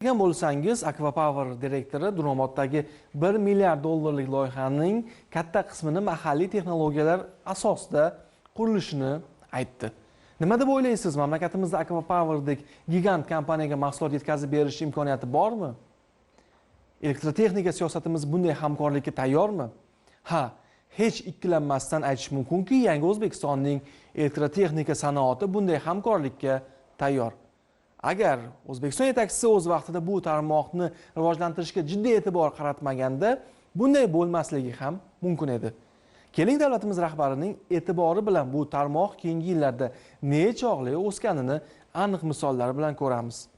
Degan bo'lsangiz, Akvapower direktori Dunomoddagi 1 milliard dollarlik loyihaning katta qismini mahalliy texnologiyalar asosida qurilishini aytdi. Nima deb o'ylaysiz, mamlakatimizda Akvapowerdek gigant kompaniyaga mahsulot yetkazib berish imkoniyati bormi? Elektrotexnika siyosatimiz bunday hamkorlikka tayyormi? Ha, hech ikkilanmasdan aytish mumkinki, yangi O'zbekistonning elektrotexnika sanoati bunday hamkorlikka tayyor. Agar O'zbekiston yetakchisi o'z vaqtida bu tarmoqni rivojlantirishga jiddiy e'tibor qaratmaganda, bunday bo'lmasligi ham mumkin edi. Keling, davlatimiz rahbarining e'tibori bilan bu tarmoq keyingi yillarda nechog'li o'sganini aniq misollar bilan ko'ramiz.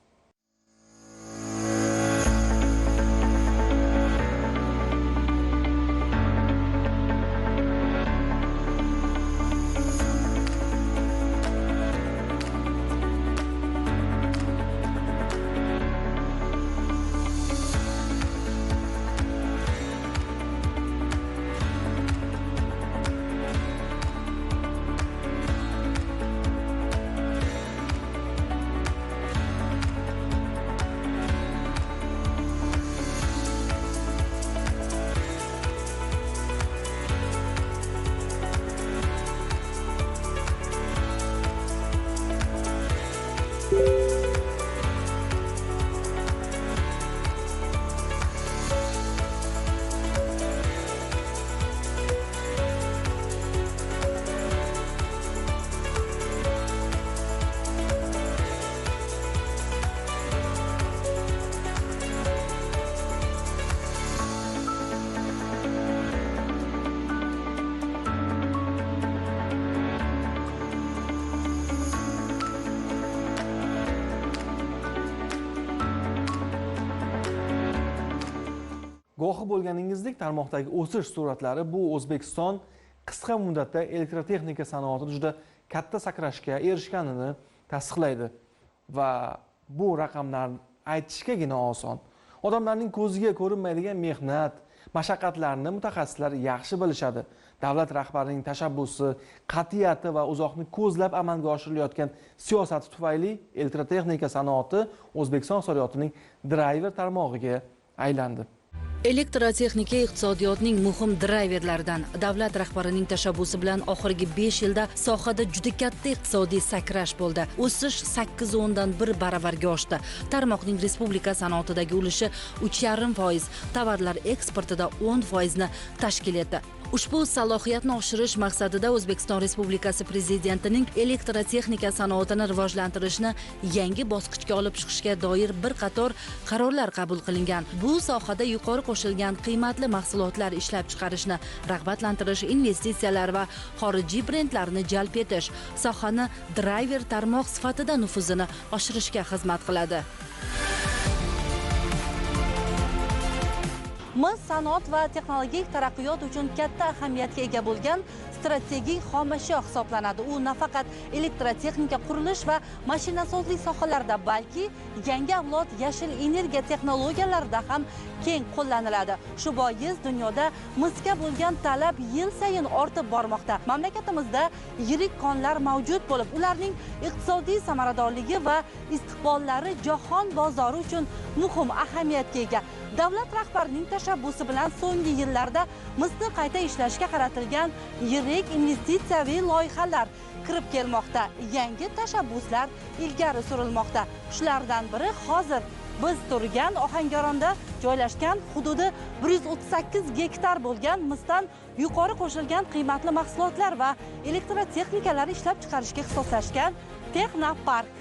Guvohi bo'lganingizdek, tarmoqdagi o'sish sur'atlari bu O'zbekiston qisqa muddatda elektrotexnika sanoatida juda katta sakrashga erishganini tasdiqlaydi va bu raqamlarni aytishgagina oson. Odamlarning ko'ziga ko'rinmaydigan mehnat, mashaqqatlarni mutaxassislar yaxshi bilishadi. Davlat rahbarining tashabbusi, qat'iyati va uzoqni ko'zlab amalga oshirilayotgan siyosati tufayli elektrotexnika sanoati O'zbekiston iqtisodiyotining driver tarmog'iga aylandi. Elektrotexnika iqtisodiyotning muhim drayverlaridan. Davlat rahbarining tashabbusi bilan oxirgi 5 yilda sohada juda katta iqtisodiy sakrash bo'ldi. O'sish 8,1 baravarga oshdi. Tarmoqning respublika sanoatidagi ulushi 3,5%, tovarlar eksportida 10% ni tashkil etdi. Ushbu salohiyatni oshirish maqsadida O'zbekiston Respublikasi Prezidentining elektrotexnika sanoatini rivojlantirishni yangi bosqichga olib chiqishga doir bir qator qarorlar qabul qilingan. Bu sohada yuqori qo'shilgan qiymatli mahsulotlar ishlab chiqarishni rag'batlantirish, investitsiyalar va xorijiy brendlarni jalb etish, sohani driver tarmoq sifatida nufuzini oshirishga xizmat qiladi. Mis sanoat va texnologik taraqqiyot uchun katta ahamiyatga ega bo'lgan strategik xomashyo hisoblanadi. U nafaqat elektrotexnika, qurilish va mashinasozlik sohalarida, balki yangi avlod yashil energiya texnologiyalarida ham keng qo'llaniladi. Shu bois dunyoda misga bo'lgan talab yil sayin ortib bormoqda. Mamlakatimizda yirik konlar mavjud bo'lib, ularning iqtisodiy samaradorligi va istiqbollari jahon bozori uchun muhim ahamiyatga ega. Davlat rahbarining tashabbusi bilan so'nggi yillarda misni qayta ishlashga qaratilgan yirik investitsiyaviy loyihalar kirib kelmoqda. Yangi tashabbuslar ilgari surilmoqda. Shulardan biri hozir biz turgan Ohangaronda joylashgan hududi 138 gektar bo'lgan misdan yuqori qo'shilgan qiymatli mahsulotlar va elektrotexnikalar ishlab chiqarishga ixtisoslashgan Texnopark.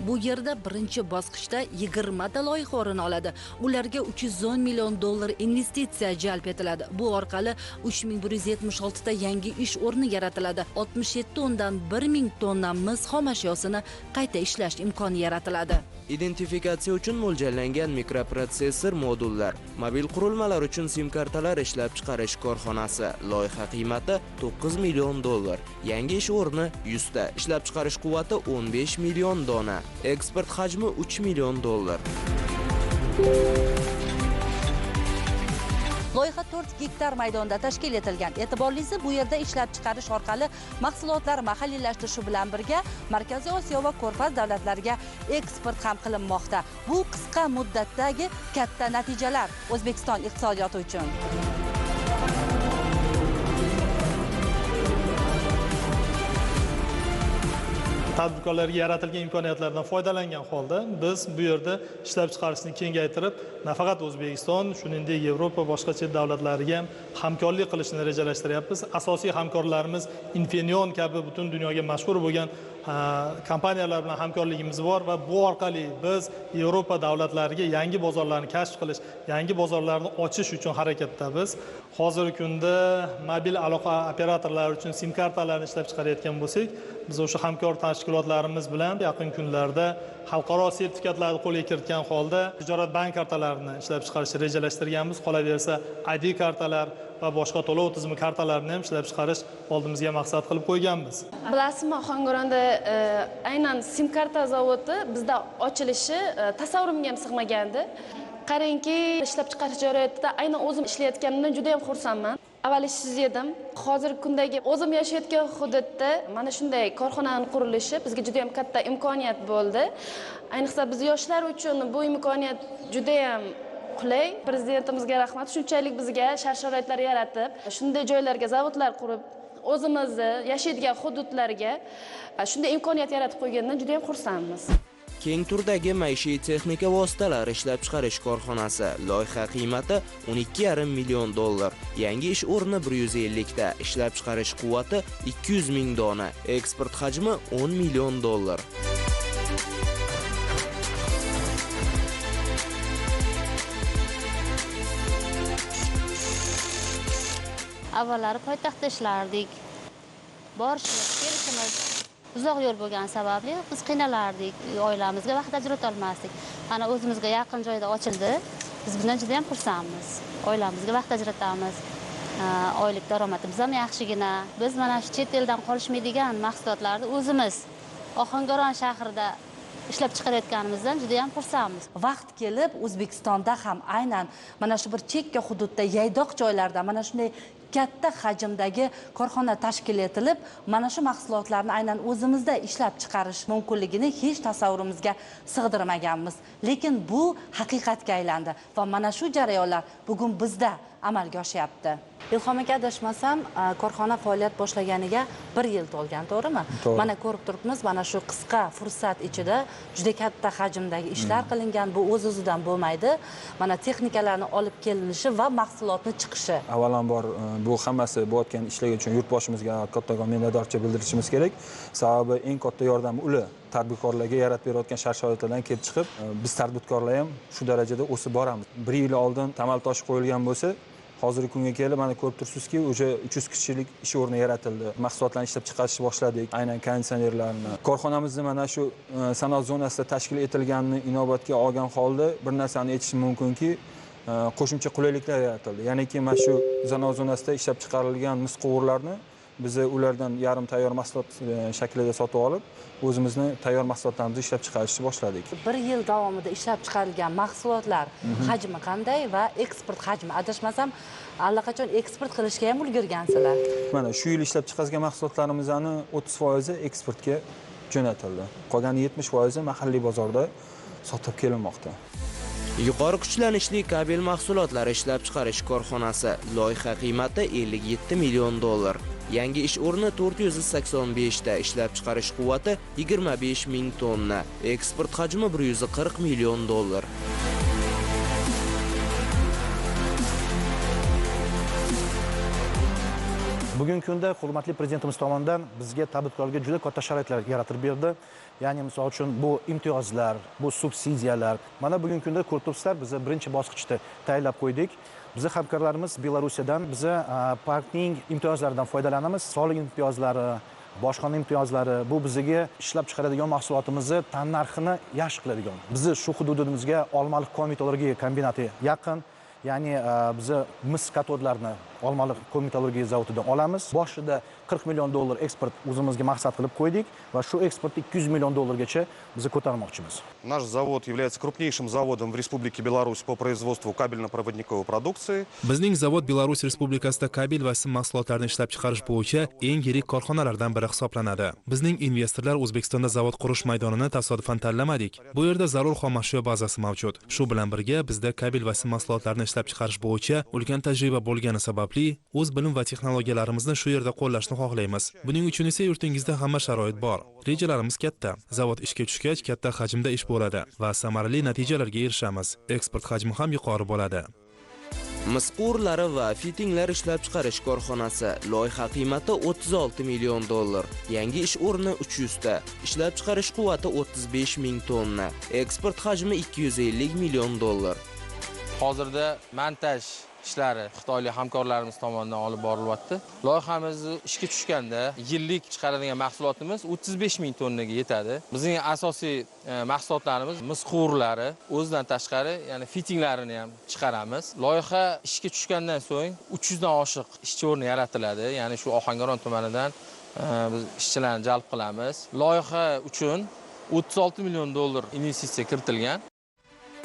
Bu yerda birinchi bosqichda 20 ta loyiha o'rin oladi. Ularga 310 million dollar investitsiya jalb etiladi. Bu orqali 3176 ta yangi ish o'rni yaratiladi. 67 o'ndan 1000 tonna mis xomashyosini qayta ishlash imkoni yaratiladi. identifikatsiya uchun mo'ljallangan mikroprotsessor modullar, mobil qurilmalar uchun sim kartalar ishlab chiqarish korxonasi. Loyiha qiymati $9 million. Yangi ish o'rni 100 ta, ishlab chiqarish quvvati 15 million dona, eksport hajmi $3 million. Loyiha 4 gektar maydonda tashkil etilgan. E'tiborlisi, bu yerda ishlab chiqarish orqali mahsulotlar mahalliylashtirishi bilan birga Markaziy Osiyo va Ko'rfaz davlatlariga eksport ham qilinmoqda. Bu qisqa muddatdagi katta natijalar O'zbekiston iqtisodiyoti uchun. Tadbirkorlarga yaratilgan imkoniyatlardan foydalangan holda biz bu yerda ishlab chiqarishni kengaytirib, nafaqat O'zbekiston, shuningdek Yevropa boshqa chet davlatlariga ham hamkorlik qilishni rejalashtiryapmiz. Asosiy hamkorlarimiz Infineon kabi butun dunyoga mashhur bo'lgan kompaniyalar bilan hamkorligimiz bor va bu orqali biz Yevropa davlatlariga yangi bozorlarni kashf qilish, yangi bozorlarni ochish uchun harakatdamiz. Hozirgi kunda mobil aloqa operatorlari uchun sim kartalarni ishlab chiqarayotgan bo'lsak, biz o'sha hamkor tashkilotlarimiz bilan yaqin kunlarda xalqaro sertifikatlarni qo'lga kiritgan holda tijorat bank kartalarini ishlab chiqarishni rejalashtirganmiz. Qolaversa, ID kartalar va boshqa to'lov tizimi kartalarini ham ishlab chiqarish oldimizga maqsad qilib qo'yganmiz. Bilasizmi, Ohangaronda aynan sim karta zavodi bizda ochilishi tasavvurimga ham sig'magandi. Qarangki, ishlab chiqarish jarayonida aynan o'zim ishlayotganimdan juda ham xursandman. Avval ishsiz edim. Hozirgi kundagi o'zim yashayotgan hududda mana shunday korxonaning qurilishi bizga juda ham katta imkoniyat bo'ldi. Ayniqsa biz yoshlar uchun bu imkoniyat juda ham qulay. Prezidentimizga rahmat, shunchalik bizga shart-sharoitlar yaratib, shunday joylarga zavodlar qurib, o'zimizni yashaydigan hududlarga shunday imkoniyat yaratib qo'yganidan juda ham xursandmiz. Keng turdagi maishiy texnika vositalar ishlab chiqarish korxonasi. Loyiha qiymati $12,5 million. Yangi ish o'rni 150 ta, ishlab chiqarish quvvati 200 ming dona, eksport hajmi $10 million. Avvallari poytaxtda ishlardik. Borishimiz, kelishimiz uzoq yo'l bo'lgani sababli biz qiynalardik, oilamizga vaqt ajrata olmasdik. Mana o'zimizga yaqin joyda ochildi. Biz bundan juda ham xursandmiz. Oilamizga vaqt ajratamiz. Oylik daromadimiz ham yaxshigina. Biz mana shu chet eldan qolishmaydigan mahsulotlarni o'zimiz Ohangaron shahrida ishlab chiqarayotganimizdan juda ham xursandmiz. Vaqt kelib O'zbekistonda ham aynan mana shu bir chekka hududda, yaydoq joylarda mana shunday katta hajmdagi korxona tashkil etilib, mana shu mahsulotlarni aynan o'zimizda ishlab chiqarish mumkinligini hech tasavvurimizga sig'dirmaganmiz. Lekin bu haqiqatga aylandi va mana shu jarayonlar bugun bizda amalga oshyapti. Ilhom aka, adashmasam, korxona faoliyat boshlaganiga 1 yil to'lgan, to'g'rimi? To'g'ri. Mana ko'rib turibmiz, mana shu qisqa fursat ichida juda katta hajmdagi ishlar qilingan. Bu o'z-o'zidan bo'lmaydi. Mana texnikalarni olib kelinishi va mahsulotni chiqishi. Avvalambor bu hammasi bo'layotgan ishlar uchun yurtboshimizga kattakon minnatdorchilik bildirishimiz kerak. Sababi eng katta yordam ular tadbirkorlarga yaratib berayotgan shart-sharoitlardan kelib chiqib, biz tadbirkorlar ham shu darajada o'sib boramiz. 1 yil oldin tamal toshi qo'yilgan bo'lsa, hozirgi kunga kelib mana ko'rib turibsizki, o'sha 300 kishilik ish o'rni yaratildi. Mahsulotlarni ishlab chiqarishni boshladik. Aynan konditsionerlarni. Korxonamizni mana shu sanoat zonasida tashkil etilganini inobatga olgan holda bir narsani aytishim mumkinki, qo'shimcha qulayliklar yaratildi. Ya'niki mana shu sanoat zonasida ishlab chiqarilgan mis quvurlarni biz ulardan yarim tayyor mahsulot shaklida sotib olib, o'zimizni tayyor mahsulotlarimizni ishlab chiqarishni boshladik. 1 yil davomida ishlab chiqarilgan mahsulotlar hajmi qanday va eksport hajmi? Adashmasam, allaqachon eksport qilishga ham ulgurgansizlar. Mana shu yil ishlab chiqargan mahsulotlarimizning 30% eksportga jo'natildi. Qolgan 70% mahalliy bozorda sotib kelinmoqda. Yuqori kuchlanishli kabel mahsulotlari ishlab chiqarish korxonasi. Loyiha qiymati $57 million. Yangi ish o'rni 485 ta, ishlab chiqarish quvvati 25 ming tonna, eksport hajmi $140 million. Bugungi kunda hurmatli prezidentimiz tomonidan bizga tadbirkorlarga juda katta sharoitlar yaratib berdi. Ya'ni misol uchun bu imtiyozlar, bu subsidiyalar. Mana bugungi kunda ko'rib turibsizlar, biz birinchi bosqichda tayyorlab qo'ydik. Bizning hamkorlarimiz Belorusiyadan biza parking imtiyozlaridan foydalanamiz. Soliq imtiyozlari, bojxona imtiyozlari bu bizga ishlab chiqaradigan mahsulotimizni tannarxini yaxshi qiladigan. Bizni shu hududimizga Olmaliq kon-metallurgiya kombinati yaqin. Ya'ni biz mis katodlarni Olmaliq kon-metallurgiya zavodidan olamiz. Boshida 40 million dollar eksport o'zimizga maqsad qilib qo'ydik va shu eksportni 200 million dollargacha biz ko'tarmoqchimiz. Наш завод является крупнейшим заводом в Республике Беларусь по производству кабельно-проводниковой продукции. Bizning zavod Belarus Respublikasida kabel va sim mahsulotlarini ishlab chiqarish bo'yicha eng yirik korxonalardan biri hisoblanadi. Bizning investorlar O'zbekistonda zavod qurish maydonini tasodifan tanlamadik. Bu yerda zarur xomashyo bazasi mavjud. Shu bilan birga bizda kabel va sim mahsulotlarini ishlab chiqarish bo'yicha ulkan tajriba bo'lgani sababli o'z bilim va texnologiyalarimizni shu yerda qo'llashni xohlaymiz. Buning uchun esa yurtingizda hamma sharoit bor. Rejalarimiz katta. Zavod ishga tushgach katta hajmda ish bo'ladi va samarali natijalarga erishamiz. Eksport hajmi ham yuqori bo'ladi. Mis quvurlari va fitinglar ishlab chiqarish korxonasi. Loyiha qiymati 36 million dollar. Yangi ish o'rni 300 ta. Ishlab chiqarish quvvati 35 ming tonna. Eksport hajmi 250 million dollar. Hozirda montaj ishlari xitoylik hamkorlarimiz tomonidan olib borilyapti. Loyihamiz ishga tushganda yillik chiqaradigan mahsulotimiz 35 ming tonnaga yetadi. Bizning asosiy mahsulotlarimiz mis quvurlari, o'zidan tashqari, ya'ni fitinglarini ham chiqaramiz. Loyiha ishga tushgandan so'ng 300 dan oshiq ishchi o'rni yaratiladi. Ya'ni shu Ohangaron tumanidan biz ishchilarni jalb qilamiz. Loyiha uchun 36 million dollar investitsiya kiritilgan.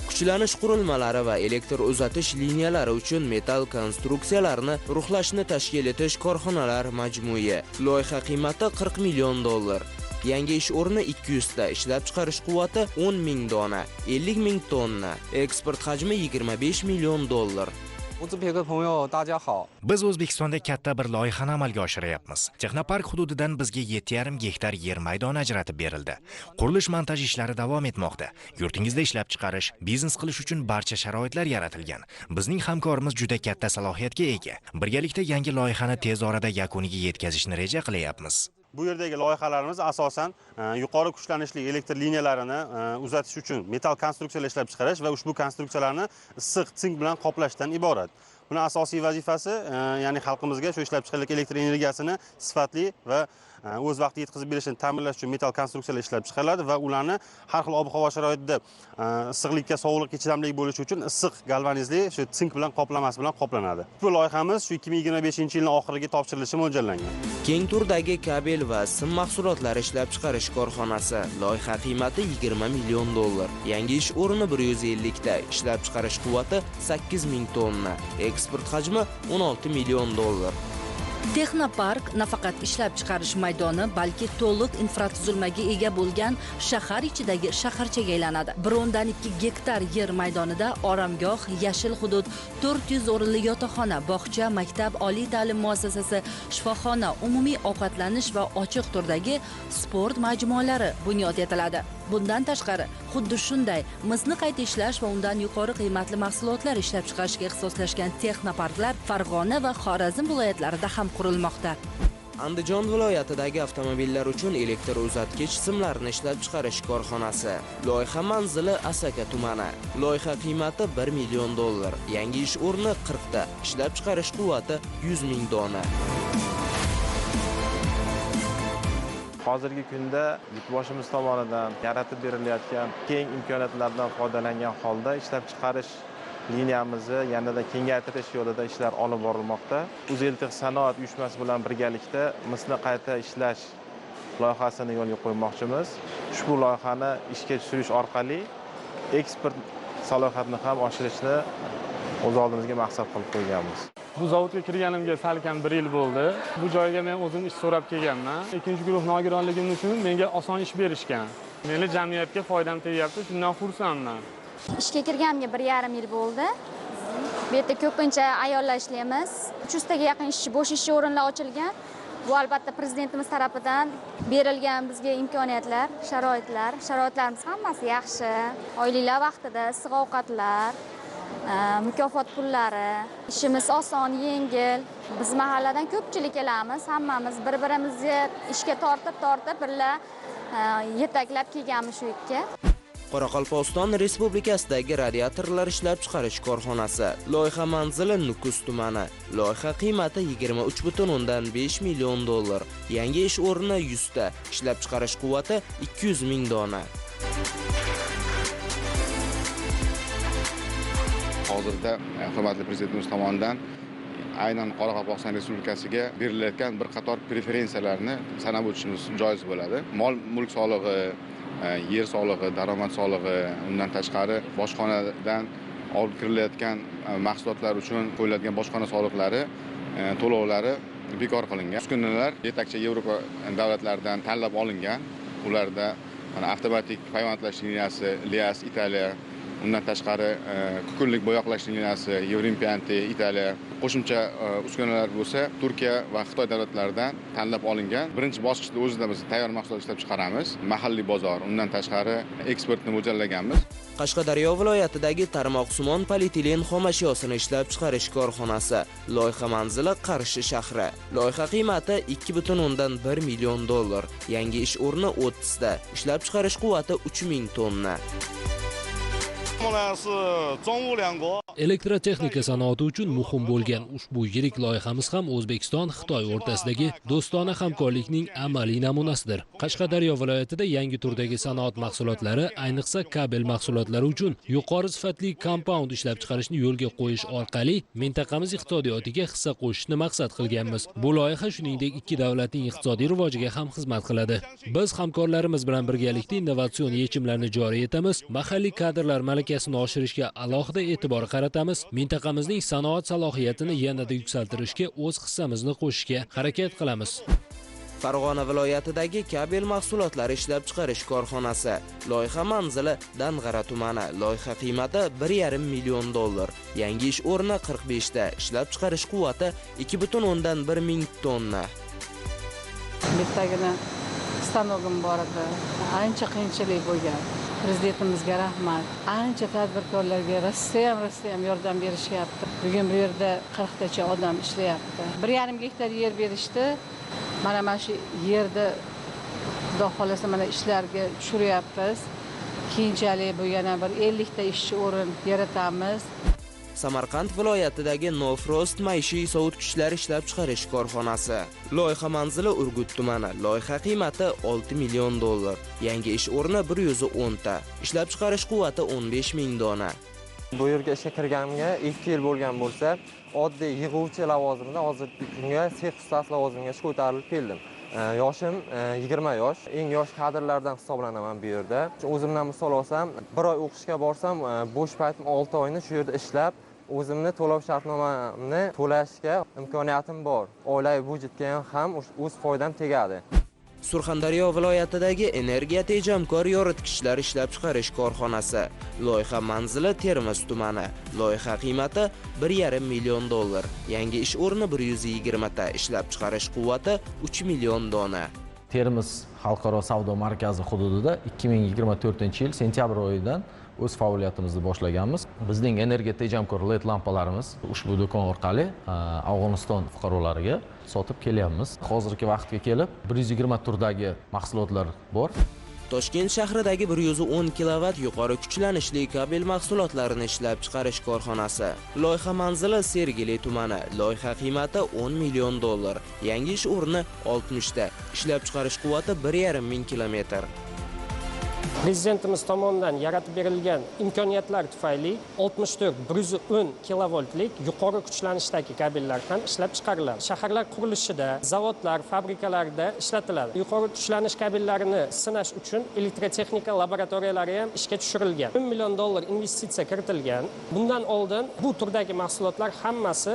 Kuchlanish qurilmalari va elektr uzatish liniyalari uchun metall konstruksiyalarni ruxlashni tashkil etish korxonalar majmui. Loyiha qiymati 40 million dollar. Yangi ish o'rni 200 ta, ishlab chiqarish quvvati 10 ming dona, 50 ming tonna. Eksport hajmi 25 million dollar. Biz O'zbekistonda katta bir loyihani amalga oshiryapmiz. Texnopark hududidan bizga 7,5 gektar yer maydoni ajratib berildi. Qurilish montaj ishlari davom etmoqda. Yurtingizda ishlab chiqarish, biznes qilish uchun barcha sharoitlar yaratilgan. Bizning hamkorimiz juda katta salohiyatga ega. Birgalikda yangi loyihani tez orada yakuniga yetkazishni reja qilyapmiz. Bu yerdagi loyihalarimiz asosan yuqori kuchlanishli elektr liniyalarini uzatish uchun metall konstruksiyalar ishlab chiqarish va ushbu konstruksiyalarni issiq sink bilan qoplashdan iborat. Buni asosiy vazifasi, ya'ni xalqimizga shu ishlab chiqarilgan elektr energiyasini sifatli va o'z vaqtida yetkazib berishini ta'minlash uchun metall konstruksiyalar ishlab chiqariladi va ularni har xil ob-havo sharoitida issiqlikka, sovuqlikka chidamli bo'lishi uchun issiq galvanizli shu sink bilan qoplamasi bilan qoplanadi. Bu loyihamiz shu 2025-yilning oxiriga topshirilishi mo'ljallangan. Keng turdagi kabel va sim mahsulotlari ishlab chiqarish korxonasi. Loyiha qiymati 20 million dollar. Yangi ish o'rni 150 ta, ishlab chiqarish quvvati 8 ming tonna. Eksport hajmi 16 million dollar. Texnopark nafaqat ishlab chiqarish maydoni, balki to'liq infratuzilmaga ega bo'lgan shahar ichidagi shaharchaga aylanadi. 1.2 gektar yer maydonida oromgoh, yashil hudud, 400 o'rinli yotoqxona, bog'cha, maktab, oliy ta'lim muassasasi, shifoxona, umumiy ovqatlanish va ochiq turdagi sport majmualari bunyod etiladi. Bundan tashqari, xuddi shunday misni qayta ishlash va undan yuqori qiymatli mahsulotlar ishlab chiqarishga ixtisoslashgan texnoparklar Farg'ona va Xorazm viloyatlarida ham qurilmoqda. Andijon viloyatidagi avtomobillar uchun elektr uzatgich simlarini ishlab chiqarish korxonasi. Loyiha manzili Asaka tumani. Loyiha qiymati 1 million dollar. Yangi ish o'rni 40 ta, ishlab chiqarish quvvati 100 ming dona. Hozirgi kunda yurtboshimiz tomonidan yaratib berilayotgan keng imkoniyatlardan foydalangan holda ishlab chiqarish liniyamizni yanada kengaytirish yo'lida ishlar olib borilmoqda. O'zbek sanoat uyushmasi bilan birgalikda misni qayta ishlash loyihasini yo'lga qo'ymoqchimiz. Ushbu loyihani ishga tushirish orqali eksport salohiyatini ham oshirishni o'z oldimizga maqsad qilib qo'yganmiz. Bu zavodga kirganimga salkam 1 yil bo'ldi. Bu joyga men o'zim ish so'rab kelganman. Ikkinchi guruh nogironligim uchun menga oson ish berishgan. Meni jamiyatga foydam tegyapti, shundan xursandman. Ishga kirganimga 1,5 yil bo'ldi. Bu yerda ko'pincha ayollar ishlaymiz. 300 taga yaqin ishchi, bo'sh ish o'rinlar ochilgan. Bu albatta prezidentimiz tomonidan berilgan bizga imkoniyatlar, sharoitlarimiz hammasi yaxshi. Oyliklar vaqtida issiq ovqatlar, mukofot pullari, ishimiz oson, yengil. Biz mahalladan ko'pchilik kelamiz, hammamiz bir-birimizni ishga tortib birga yetaklab kelganmiz shu yerga. Qoraqalpog'iston Respublikasidagi radiatorlar ishlab chiqarish korxonasi. Loyiha manzili Nukus tumani. Loyiha qiymati 23,5 million dollar. Yangi ish o'rni 100 ta. Ishlab chiqarish quvvati 200 ming dona. Hozirda hurmatli prezidentimiz tomonidan aynan Qoraqalpog'iston Respublikasiga berilayotgan bir qator preferensiyalarni sanab o'tishimiz joiz bo'ladi. Mol mulk solig'i, yer solig'i, daromad solig'i, undan tashqari bojxonadan olib kirilayotgan mahsulotlar uchun qo'yiladigan bojxona soliqlari to'lovlari bekor qilingan. Uskunalar yetakchi Yevropa davlatlaridan tanlab olingan. Ularda avtomatik payvandlash liniyasi Lias Italiya, undan tashqari kukunlik bo'yoqlash liniyasi Yevrimpianti Italiya, qo'shimcha uskunalar bo'lsa Turkiya va Xitoy davlatlaridan tanlab olingan. Birinchi bosqichda o'zida biz tayyor mahsulot ishlab chiqaramiz. Mahalliy bozor, undan tashqari eksportni mo'ljallaganmiz. Qashqadaryo viloyatidagi tarmoqsimon polietilen xomashyosini ishlab chiqarish korxonasi. Loyiha manzili Qarshi shahri. Loyiha qiymati 2,1 million dollar. Yangi ish o'rni 30 ta. Ishlab chiqarish quvvati 3000 tonna. Elektrotexnika sanoati uchun muhim bo'lgan ushbu yirik loyihamiz ham O'zbekiston Xitoy o'rtasidagi do'stona hamkorlikning amaliy namunasidir. Qashqadaryo viloyatida yangi turdagi sanoat mahsulotlari, ayniqsa kabel mahsulotlari uchun yuqori sifatli compound ishlab chiqarishni yo'lga qo'yish orqali mintaqamiz iqtisodiyotiga hissa qo'shishni maqsad qilganmiz. Bu loyiha shuningdek ikki davlatning iqtisodiy rivojiga ham xizmat qiladi. Biz hamkorlarimiz bilan birgalikda innovatsion yechimlarni joriy etamiz. Mahalliy kadrlar malakasini oshirishga alohida e'tibor qaratamiz. Mintaqamizning sanoat salohiyatini yanada yuksaltirishga o'z hissamizni qo'shishga harakat qilamiz. Farg'ona viloyatidagi kabel mahsulotlari ishlab chiqarish korxonasi. Loyiha manzili Dang'ara tumani. Loyiha qiymati 1,5 million dollar. Yangi ish o'rni 45 ta. Ishlab chiqarish quvvati 2,1 ming tonna. Bittagina stanogim bor edi. Ancha qiyinchilik bo'lgan. Prezidentimizga rahmat. Ancha tadbirkorlarga Rossiya ham yordam berishyapti. Bugun bu yerda 40 tacha odam ishlayapti. 1,5 gektar yer berishdi. Mana shu yerda Xudo xolasa mana ishlarga tushiryapmiz. Keyinchalik bu yana bir 50 ta ishchi o'rin yaratamiz. Samarqand viloyatidagi No Frost maishiy sovutgichlar ishlab chiqarish korxonasi. Loyiha manzili Urgut tumani. Loyiha qiymati 6 million dollar. Yangi ish o'rni 110 ta. Ishlab chiqarish quvvati 15 ming dona. Bu yerga ishga kirganimga 2 yil bo'lgan bo'lsa, oddiy yig'uvchi lavozimida hozirgi kunga sex ustasi lavozimiga ko'tarilib keldim. Yoshim 20 yosh. Eng yosh kadrlardan hisoblanaman bu yerda. O'zimdan misol olsam, 1 oy o'qishga borsam, bo'sh paytim 6 oyni shu yerda ishlab, o'zimni to'lov shartnomamni to'lashga imkoniyatim bor. Oilaviy budjetga ham o'z foydam tegadi. Surxondaryo viloyatidagi energiya tejamkor yoritgichlar ishlab chiqarish korxonasi. Loyiha manzili Termiz tumani. Loyiha qiymati 1,5 million dollar. Yangi ish o'rni 120 ta. Ishlab chiqarish quvvati 3 million dona. Termiz xalqaro savdo markazi hududida 2024-yil sentyabr oyidan o'z faoliyatimizni boshlaganmiz. Bizning energiya tejamkor LED lampalarimiz ushbu do'kon orqali Afg'oniston fuqarolariga sotib kelyapmiz. Hozirgi vaqtga kelib 120 turdagi mahsulotlar bor. Toshkent shahridagi 110 kilovatt yuqori kuchlanishli kabel mahsulotlarini ishlab chiqarish korxonasi. Loyiha manzili Sergeli tumani. Loyiha qiymati 10 million dollar. Yangi ish o'rni 60 ta. Ishlab chiqarish quvvati 1,5 ming kilometr. Prezidentimiz tomonidan yaratib berilgan imkoniyatlar tufayli 64-110 kilovoltlik yuqori kuchlanishdagi kabellar ham ishlab chiqariladi. Shaharlar qurilishida, zavodlar, fabrikalarda ishlatiladi. Yuqori kuchlanish kabellarini sinash uchun elektrotexnika laboratoriyalari ham ishga tushirilgan. 10 million dollar investitsiya kiritilgan. Bundan oldin bu turdagi mahsulotlar hammasi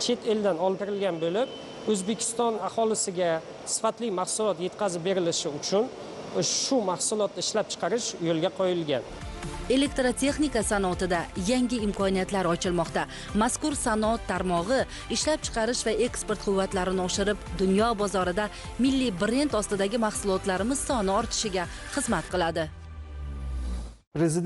chet eldan olib kirilgan bo'lib, O'zbekiston aholisiga sifatli mahsulot yetkazib berilishi uchun shu mahsulotni ishlab chiqarish yo'lga qo'yilgan. Elektrotexnika sanoatida yangi imkoniyatlar ochilmoqda. Mazkur sanoat tarmog'i ishlab chiqarish va eksport quvvatlarini oshirib, dunyo bozorida milliy brend ostidagi mahsulotlarimiz soni ortishiga xizmat qiladi.